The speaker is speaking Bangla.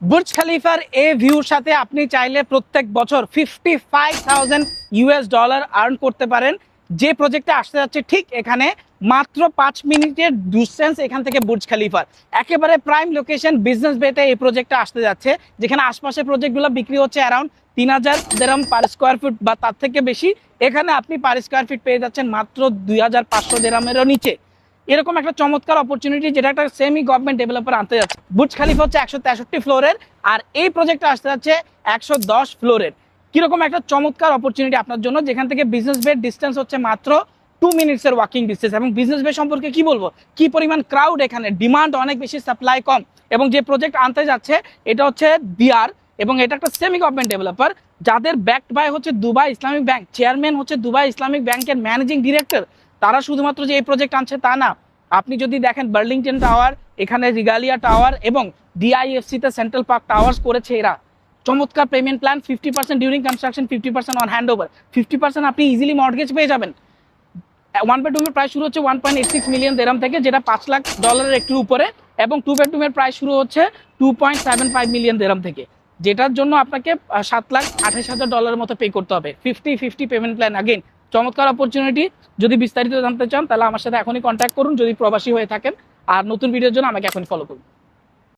বুর্জ খালিফার এই ভিউর সাথে আপনি চাইলে প্রত্যেক বছর $55,000 আর্ন করতে পারেন। যে প্রজেক্টে আসতে যাচ্ছে ঠিক এখানে, মাত্র 5 মিনিটের ডিস্টেন্স এখান থেকে বুর্জ খালিফার, একেবারে প্রাইম লোকেশন বিজনেস বেতে এই প্রজেক্টটা আসতে যাচ্ছে, যেখানে আশপাশের প্রজেক্টগুলো বিক্রি হচ্ছে অ্যারাউন্ড 3,000 দিরহাম পার স্কোয়ার ফিট বা তার থেকে বেশি। এখানে আপনি পার স্কোয়ার ফিট পেয়ে যাচ্ছেন মাত্র 2,500 দিরহামেরও নিচে। এরকম একটা চমৎকার অপরচুনিটি যেটা একটা সেমি গভর্নমেন্ট ডেভেলপার আনতে যাচ্ছে। বুর্জ খালিফা হচ্ছে 163 ফ্লোরের, আর এই প্রজেক্টটা আসতে যাচ্ছে 110 ফ্লোরের। কিরকম একটা চমৎকার অপরচুনিটি আপনার জন্য, যেখান থেকে বিজনেস বে ডিস্টেন্স হচ্ছে মাত্র 2 মিনিটসের ওয়াকিং ডিস্টেন্স। এবং বিজনেস বে সম্পর্কে কি বলবো, কি পরিমাণ ক্রাউড এখানে, ডিমান্ড অনেক বেশি, সাপ্লাই কম। এবং যে প্রজেক্ট আনতে যাচ্ছে এটা হচ্ছে দিয়ার, এবং এটা একটা সেমি গভর্নমেন্ট ডেভেলপার যাদের ব্যাকড বাই হচ্ছে দুবাই ইসলামিক ব্যাংক। চেয়ারম্যান হচ্ছে দুবাই ইসলামিক ব্যাংকের ম্যানেজিং ডিরেক্টর। তারা শুধুমাত্র যে এই প্রজেক্ট আনছে তা না, আপনি যদি দেখেন বার্লিংটন টাওয়ার, এখানে রিগালিয়া টাওয়ার এবং ডিআইএফসিতে সেন্ট্রাল পার্ক টাওয়ার্স করেছে এরা। চমৎকার payment plan, 50% during construction, 50% on hand over, 50% আপনি ইজিলি মর্টগেজ পেয়ে যাবেন। 1 বেডরুমের প্রাইস শুরু হচ্ছে 1.86 মিলিয়ন দিরহাম থেকে, যেটা $5 লাখ একটু উপরে, এবং 2 বেডরুমের প্রাইস শুরু হচ্ছে 2.75 মিলিয়ন দিরহাম থেকে, যেটার জন্য আপনাকে $7,28,000 মতো পে করতে হবে। 50-50 পেমেন্ট প্ল্যান। আগেন চমৎকার অপরচুনিটি। যদি বিস্তারিত জানতে চান তাহলে আমার সাথে এখনই কন্ট্যাক্ট করুন যদি প্রবাসী হয়ে থাকেন, আর নতুন ভিডিওর জন্য আমাকে এখনই ফলো করুন।